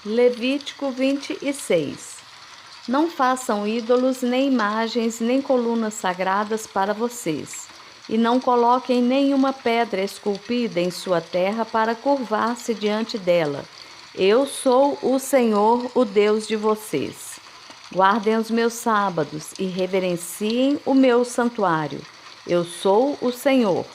Levítico 26. Não façam ídolos, nem imagens, nem colunas sagradas para vocês, e não coloquem nenhuma pedra esculpida em sua terra para curvar-se diante dela. Eu sou o Senhor, o Deus de vocês. Guardem os meus sábados e reverenciem o meu santuário. Eu sou o Senhor.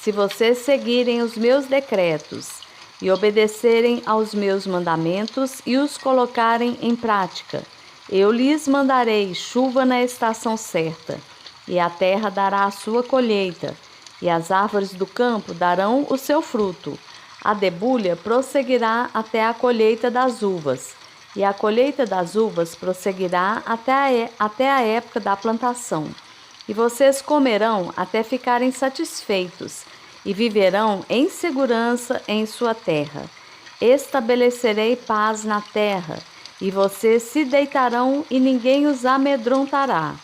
Se vocês seguirem os meus decretos e obedecerem aos meus mandamentos e os colocarem em prática, eu lhes mandarei chuva na estação certa, e a terra dará a sua colheita, e as árvores do campo darão o seu fruto. A debulha prosseguirá até a colheita das uvas, e a colheita das uvas prosseguirá até a época da plantação. E vocês comerão até ficarem satisfeitos, e viverão em segurança em sua terra. Estabelecerei paz na terra, e vocês se deitarão e ninguém os amedrontará.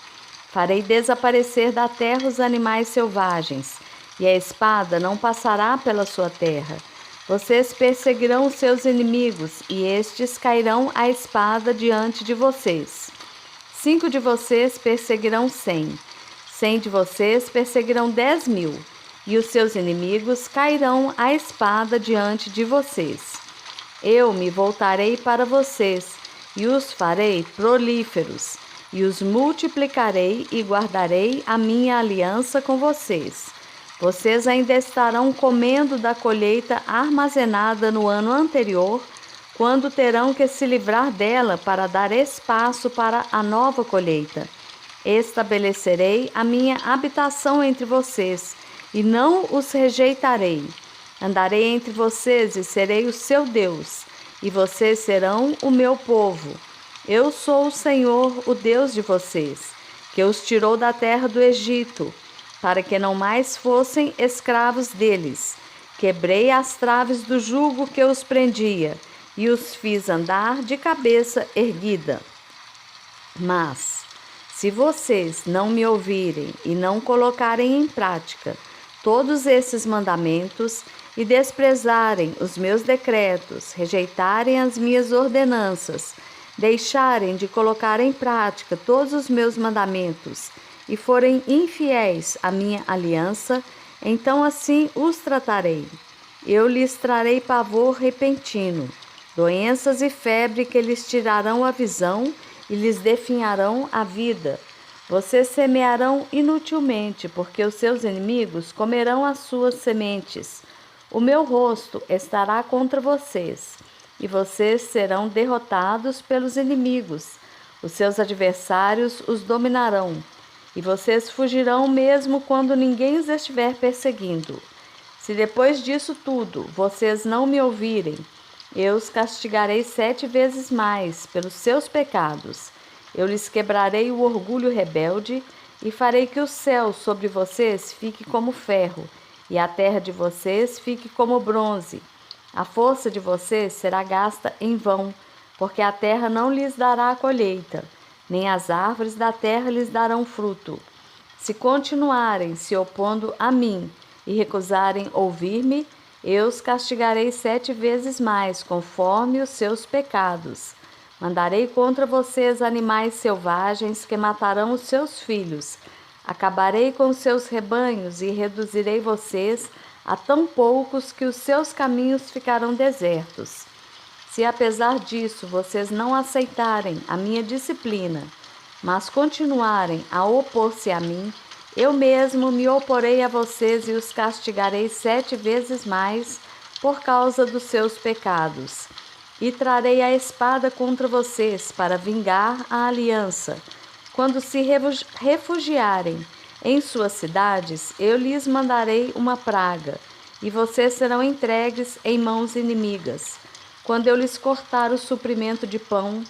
Farei desaparecer da terra os animais selvagens, e a espada não passará pela sua terra. Vocês perseguirão os seus inimigos, e estes cairão à espada diante de vocês. 5 de vocês perseguirão 100, 100 de vocês perseguirão 10.000, e os seus inimigos cairão à espada diante de vocês. Eu me voltarei para vocês, e os farei prolíferos, e os multiplicarei e guardarei a minha aliança com vocês. Vocês ainda estarão comendo da colheita armazenada no ano anterior, quando terão que se livrar dela para dar espaço para a nova colheita. Estabelecerei a minha habitação entre vocês, e não os rejeitarei. Andarei entre vocês e serei o seu Deus, e vocês serão o meu povo. Eu sou o Senhor, o Deus de vocês, que os tirou da terra do Egito, para que não mais fossem escravos deles. Quebrei as traves do jugo que os prendia, e os fiz andar de cabeça erguida. Mas, se vocês não me ouvirem e não colocarem em prática todos esses mandamentos, e desprezarem os meus decretos, rejeitarem as minhas ordenanças, deixarem de colocar em prática todos os meus mandamentos, e forem infiéis à minha aliança, então assim os tratarei. Eu lhes trarei pavor repentino, doenças e febre que lhes tirarão a visão e lhes definharão a vida. Vocês semearão inutilmente, porque os seus inimigos comerão as suas sementes. O meu rosto estará contra vocês, e vocês serão derrotados pelos inimigos. Os seus adversários os dominarão, e vocês fugirão mesmo quando ninguém os estiver perseguindo. Se depois disso tudo vocês não me ouvirem, eu os castigarei 7 vezes mais pelos seus pecados. Eu lhes quebrarei o orgulho rebelde e farei que o céu sobre vocês fique como ferro e a terra de vocês fique como bronze. A força de vocês será gasta em vão, porque a terra não lhes dará a colheita, nem as árvores da terra lhes darão fruto. Se continuarem se opondo a mim e recusarem ouvir-me, eu os castigarei 7 vezes mais, conforme os seus pecados. Mandarei contra vocês animais selvagens que matarão os seus filhos. Acabarei com os seus rebanhos e reduzirei vocês a tão poucos que os seus caminhos ficarão desertos. Se apesar disso vocês não aceitarem a minha disciplina, mas continuarem a opor-se a mim, eu mesmo me oporei a vocês e os castigarei 7 vezes mais por causa dos seus pecados. E trarei a espada contra vocês para vingar a aliança. Quando se refugiarem em suas cidades, eu lhes mandarei uma praga, e vocês serão entregues em mãos inimigas. Quando eu lhes cortar o suprimento de pão,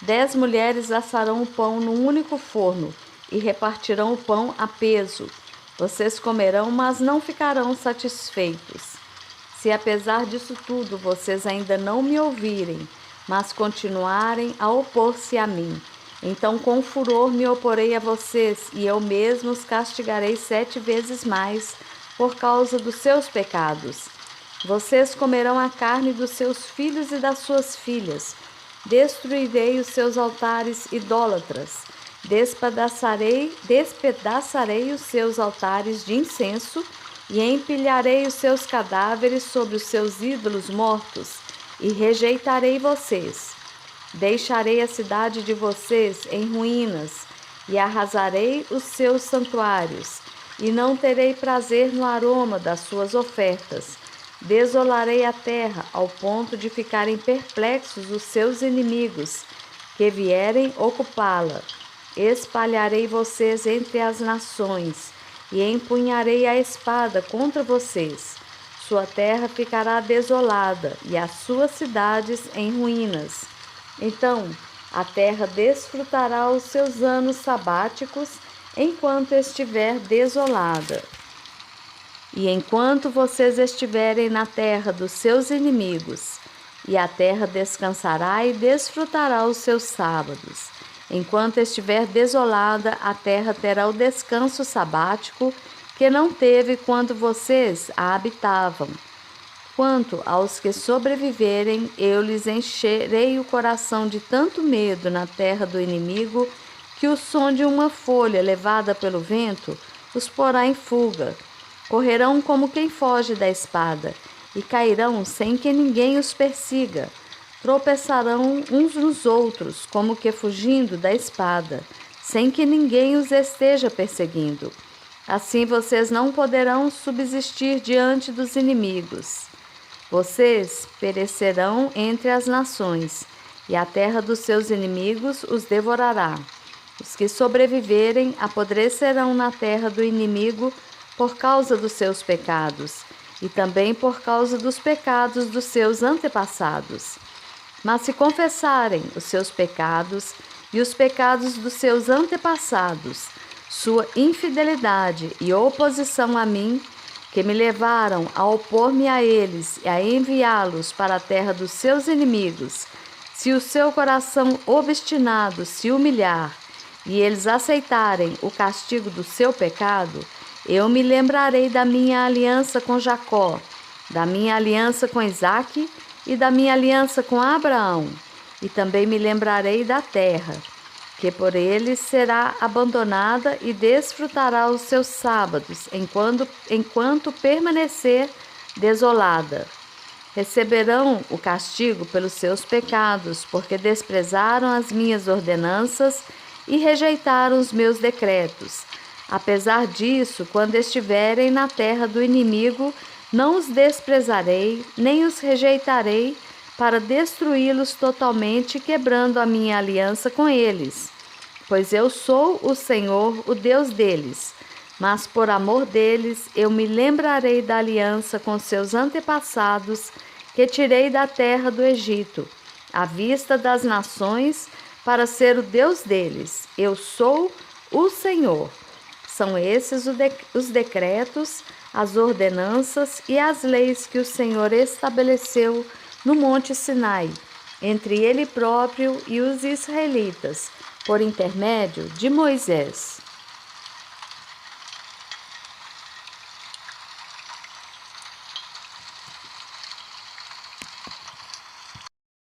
10 mulheres assarão o pão num único forno e repartirão o pão a peso. Vocês comerão, mas não ficarão satisfeitos. Se apesar disso tudo vocês ainda não me ouvirem, mas continuarem a opor-se a mim, então com furor me oporei a vocês, e eu mesmo os castigarei 7 vezes mais por causa dos seus pecados. Vocês comerão a carne dos seus filhos e das suas filhas. Destruirei os seus altares idólatras. Despedaçarei os seus altares de incenso e empilharei os seus cadáveres sobre os seus ídolos mortos e rejeitarei vocês. Deixarei a cidade de vocês em ruínas e arrasarei os seus santuários e não terei prazer no aroma das suas ofertas. Desolarei a terra ao ponto de ficarem perplexos os seus inimigos que vierem ocupá-la. Espalharei vocês entre as nações e empunharei a espada contra vocês. Sua terra ficará desolada e as suas cidades em ruínas. Então, a terra desfrutará os seus anos sabáticos enquanto estiver desolada. E enquanto vocês estiverem na terra dos seus inimigos, e a terra descansará e desfrutará os seus sábados. Enquanto estiver desolada, a terra terá o descanso sabático que não teve quando vocês a habitavam. Quanto aos que sobreviverem, eu lhes encherei o coração de tanto medo na terra do inimigo, que o som de uma folha levada pelo vento os porá em fuga. Correrão como quem foge da espada, e cairão sem que ninguém os persiga. Tropeçarão uns nos outros, como que fugindo da espada, sem que ninguém os esteja perseguindo. Assim vocês não poderão subsistir diante dos inimigos. Vocês perecerão entre as nações, e a terra dos seus inimigos os devorará. Os que sobreviverem apodrecerão na terra do inimigo por causa dos seus pecados, e também por causa dos pecados dos seus antepassados. Mas se confessarem os seus pecados e os pecados dos seus antepassados, sua infidelidade e oposição a mim, que me levaram a opor-me a eles e a enviá-los para a terra dos seus inimigos, se o seu coração obstinado se humilhar e eles aceitarem o castigo do seu pecado, eu me lembrarei da minha aliança com Jacó, da minha aliança com Isaque e da minha aliança com Abraão, e também me lembrarei da terra, que por eles será abandonada e desfrutará os seus sábados, enquanto permanecer desolada. Receberão o castigo pelos seus pecados, porque desprezaram as minhas ordenanças e rejeitaram os meus decretos. Apesar disso, quando estiverem na terra do inimigo, não os desprezarei, nem os rejeitarei, para destruí-los totalmente, quebrando a minha aliança com eles. Pois eu sou o Senhor, o Deus deles. Mas por amor deles, eu me lembrarei da aliança com seus antepassados, que tirei da terra do Egito, à vista das nações, para ser o Deus deles. Eu sou o Senhor. São esses os decretos, as ordenanças e as leis que o Senhor estabeleceu no Monte Sinai, entre ele próprio e os israelitas, por intermédio de Moisés.